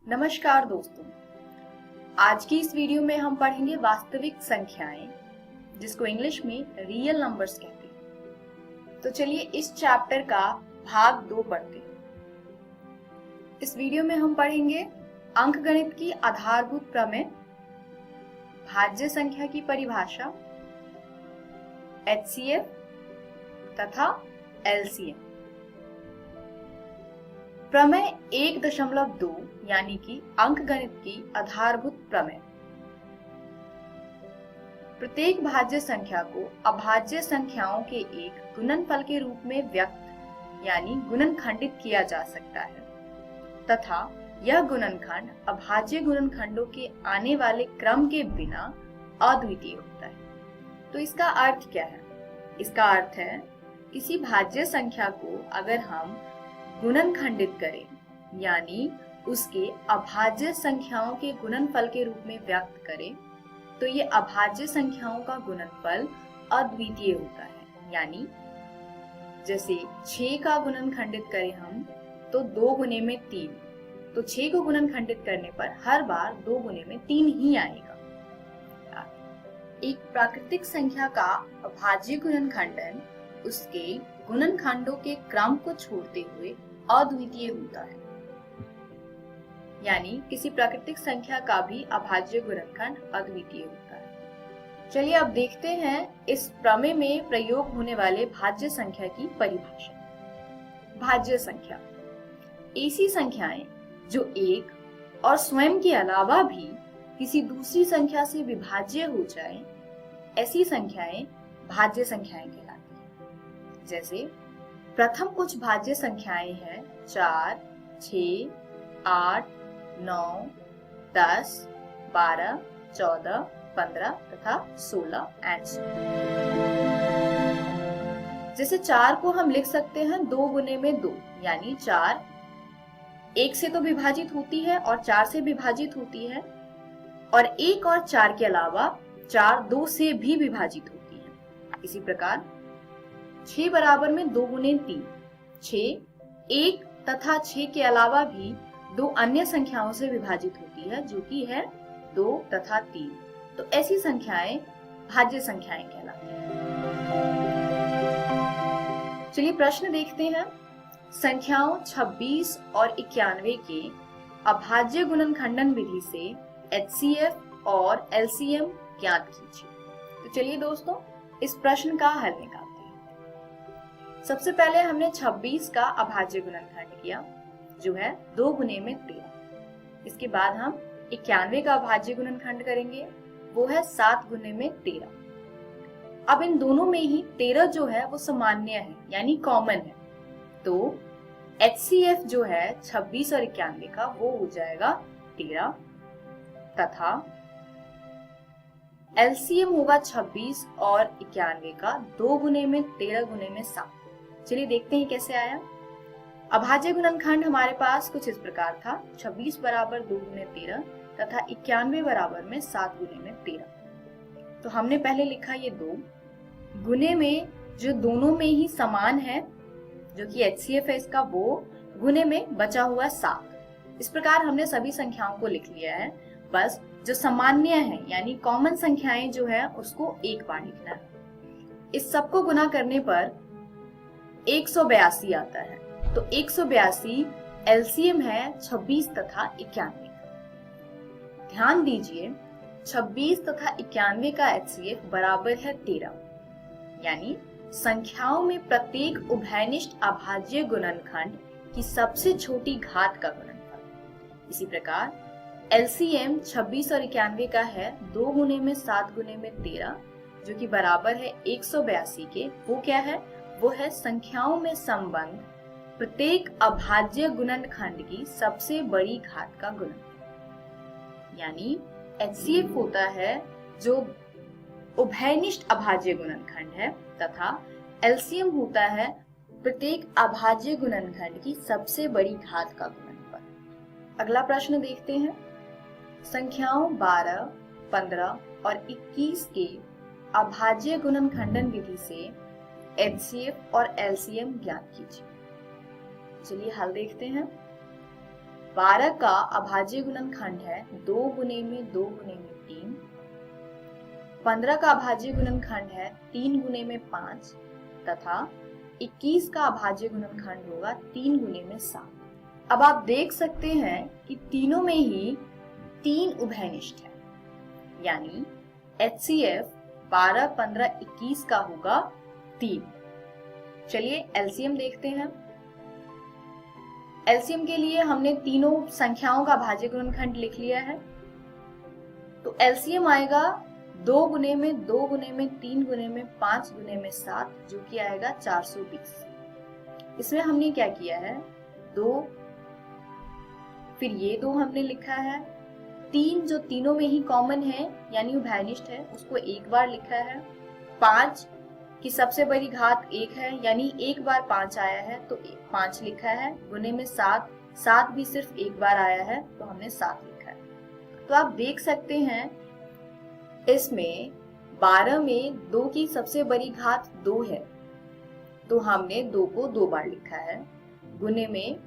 नमस्कार दोस्तों, आज की इस वीडियो में हम पढ़ेंगे वास्तविक संख्याएं, जिसको इंग्लिश में रियल नंबर्स कहते हैं। तो चलिए इस चैप्टर का भाग 2 पढ़ते हैं। इस वीडियो में हम पढ़ेंगे अंकगणित की आधारभूत प्रमेय, भाज्य संख्या की परिभाषा, HCF तथा LCM। प्रमेय 1.2 यानी कि अंकगणित की आधारभूत प्रमेय। प्रत्येक भाज्य संख्या को अभाज्य संख्याओं के एक गुणनफल के रूप में व्यक्त यानी गुणनखंडित किया जा सकता है तथा यह गुणनखंड अभाज्य गुणनखंडों के आने वाले क्रम के बिना अद्वितीय होता है। तो इसका अर्थ क्या है? इसका अर्थ है किसी भाज्य संख्या को अगर हम गुणनखंडित करें यानी उसके अभाज्य संख्याओं के गुणनफल के रूप में व्यक्त करें तो ये अभाज्य संख्याओं का गुणनफल अद्वितीय होता है। यानी जैसे 6 का गुणनखंडित करें हम तो 2 गुने में 3, तो 6 को गुणनखंडित करने पर हर बार 2 गुने में 3 ही आएगा। एक प्राकृतिक संख्या का अभाज्य गुणनखंडन उसके गुणनखंडों के क्रम को छोड़ते हुए अद्वितीय होता है। यानी किसी प्राकृतिक संख्या का भी अभाज्य गुणनखंड अद्वितीय होता है। चलिए अब देखते हैं इस प्रमेय में प्रयोग होने वाले भाज्य संख्या की परिभाषा। भाज्य संख्या ऐसी संख्याएं जो एक और स्वयं के अलावा भी किसी दूसरी संख्या से विभाज्य हो जाए, ऐसी संख्याएं भाज्य संख्याएं कहलाती हैं। जैसे प्रथम कुछ भाज्य संख्याएं हैं 4, 6, 8, 9, 10, 12, 14, 15 तथा 16 एंड सो। जैसे 4 को हम लिख सकते हैं 2 गुने में 2 यानी 4 1 से तो विभाजित होती है और 4 से विभाजित होती है, और 1 और 4 के अलावा 4 2 से भी विभाजित होती है। इसी प्रकार 6 बराबर में 2 गुने 3, 6 1 तथा 6 के अलावा भी 2 अन्य संख्याओं से विभाजित होती है जो कि है 2 तथा 3। तो ऐसी संख्याएं भाज्य संख्याएं कहलाती हैं। चलिए प्रश्न देखते हैं। संख्याओं 26 और 91 के अभाज्य गुणनखंडन विधि से HCF और LCM ज्ञात कीजिए। तो चलिए दोस्तों इस प्रश्न का हल निकालते हैं। सबसे पहले हमने 26 का अभाज्य गुणनखंड किया जो है 2 गुने में 13। इसके बाद हम 91 का अभाज्य गुणनखंड करेंगे, वो है 7 गुने में 13। अब इन दोनों में ही 13 जो है वो सामान्य है यानी कॉमन है, तो HCF जो है 26 और 91 का वो हो जाएगा 13 तथा LCM होगा 26 और 91 का 2 गुने में 13 गुने में 7। चलिए देखते हैं कैसे आया। अभाज्य गुणनखंड हमारे पास कुछ इस प्रकार था, 26 बराबर 2 गुने 13 तथा 91 बराबर में 7 गुने में 13। तो हमने पहले लिखा ये 2 गुने में जो दोनों में ही समान है जो कि HCF है इसका, वो गुने में बचा हुआ 7। इस प्रकार हमने सभी संख्याओं को लिख लिया है। बस जो सामान्य है यानी कॉमन संख्याएं जो है उसको एक बार लिखना है। इस सबको गुना करने पर 182 आता है। तो 182 LCM है 26 तथा 91। ध्यान दीजिए 26 तथा 91 का HCF बराबर है 13, यानी संख्याओं में प्रत्येक उभयनिष्ठ अभाज्य गुणनखंड की सबसे छोटी घात का गुणनफल। इसी प्रकार LCM 26 और 91 का है 2 गुने में 7 गुने में 13 जो कि बराबर है 182 के। वो क्या है? वो है संख्याओं में संबंध प्रत्येक अभाज्य गुणनखंड की सबसे बड़ी घात का गुणनफल। यानी HCF होता है जो उभयनिष्ठ अभाज्य गुणनखंड है तथा LCM होता है प्रत्येक अभाज्य गुणनखंड की सबसे बड़ी घात का गुणनफल। अगला प्रश्न देखते हैं। संख्याओं 12, 15 और 21 के अभाज्य गुणनखंडन विधि से HCF और LCM ज्ञात कीजिए। चलिए हल देखते हैं। 12 का अभाज्य गुणनखंड है 2 गुने में 2 गुने में 3। 15 का अभाज्य गुणनखंड है 3 गुने में 5 तथा 21 का अभाज्य गुणनखंड होगा 3 गुने में 7। अब आप देख सकते हैं कि तीनों में ही 3 उभयनिष्ठ है, यानी HCF 12, 15, 21 का होगा 3। चलिए एलसीएम देखते हैं। एलसीएम के लिए हमने तीनों संख्याओं का भाज्य गुणनखंड लिख लिया है, तो एलसीएम आएगा 2 गुने में 2 गुने में 3 गुने में 5 गुने में 7, जो कि आएगा 420। इसमें हमने क्या किया है, 2, फिर ये 2 हमने लिखा है, 3 जो तीनों में ही कॉमन है यानी उभयनिष्ठ है उसको एक बार लिखा है, 5 की सबसे बड़ी घात 1 है यानी एक बार 5 आया है तो 5 लिखा है, गुने में 7, 7 भी सिर्फ एक बार आया है तो हमने 7 लिखा है। तो आप देख सकते हैं इसमें 12 में 2 की सबसे बड़ी घात 2 है तो हमने 2 को 2 बार लिखा है, गुने में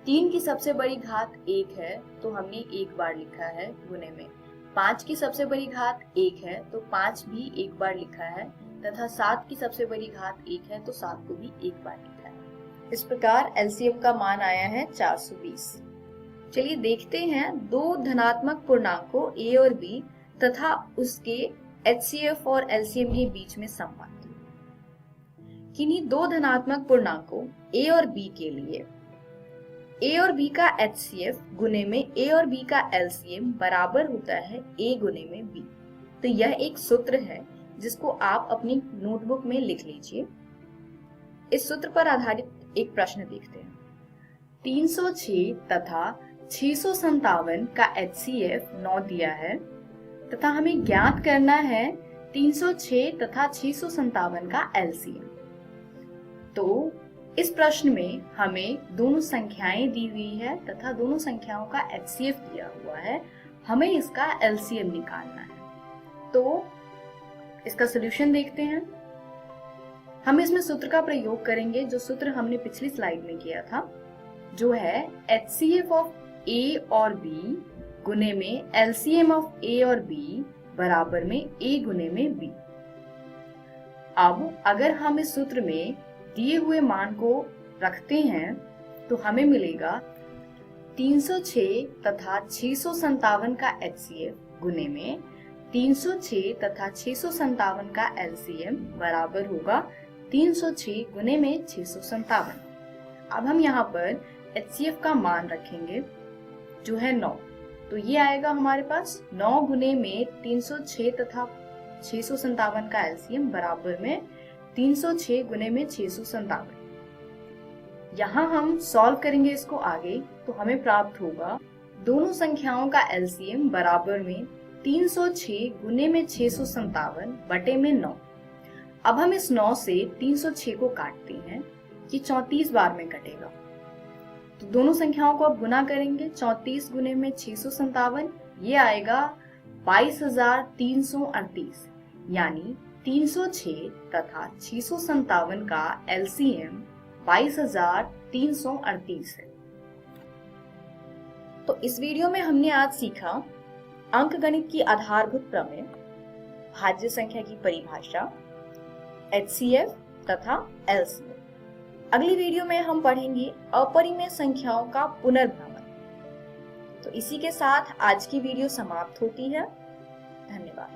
3 की सबसे बड़ी घात 1 है तो हमने 1 बार लिखा है, गुने में 5 की सबसे बड़ी घात 1 है तो 5 भी एक बार लिखा है, तथा 7 की सबसे बड़ी घात 1 है तो 7 को भी एक बार लिखा है। इस प्रकार एलसीएम का मान आया है 420। चलिए देखते हैं दो धनात्मक पूर्णांकों a और b तथा उसके HCF और LCM के बीच में संबंध। किन्हीं दो धनात्मक पूर्णांकों a और b के लिए a और b का HCF गुने में a और b का LCM बराबर होता है a गुने में b। तो यह एक सूत्र है जिसको आप अपनी नोटबुक में लिख लीजिए। इस सूत्र पर आधारित एक प्रश्न देखते हैं। 306 तथा 657 का HCF 9 दिया है तथा हमें ज्ञात करना है 306 तथा 657 का LCM। तो इस प्रश्न में हमें दोनों संख्याएं दी हुई है तथा दोनों संख्याओं का HCF दिया हुआ है, हमें इसका LCM निकालना है। तो इसका सॉल्यूशन देखते हैं। हम इसमें सूत्र का प्रयोग करेंगे जो सूत्र हमने पिछली स्लाइड में किया था, जो है HCF ऑफ A और B गुने में LCM ऑफ A और B बराबर में A गुने में B। अब अगर हम इस सूत्र में दिए हुए मान को रखते हैं तो हमें मिलेगा 306 तथा 657 का HCF गुने में 306 तथा 657 का LCM बराबर होगा 306 गुने में 657। अब हम यहाँ पर HCF का मान रखेंगे जो है 9, तो ये आएगा हमारे पास 9 गुने में 306 तथा 657 का LCM बराबर में 306 गुने में 657। यहाँ हम सॉल्व करेंगे इसको आगे तो हमें प्राप्त होगा दोनों संख्याओं का LCM बराबर में 306 गुने में 657 बटे में 9। अब हम इस 9 से 306 को काटते हैं, ये 34 बार में कटेगा। तो दोनों संख्याओं को अब गुना करेंगे, 34 गुने में 657 ये आएगा 22,338, यानी 306 तथा 657 का LCM 22,338 है। तो इस वीडियो में हमने आज सीखा अंकगणित की आधारभूत प्रमेय, भाज्य संख्या की परिभाषा, HCF तथा LCM। अगली वीडियो में हम पढ़ेंगे अपरिमेय संख्याओं का पुनर्भ्रमण। तो इसी के साथ आज की वीडियो समाप्त होती है। धन्यवाद।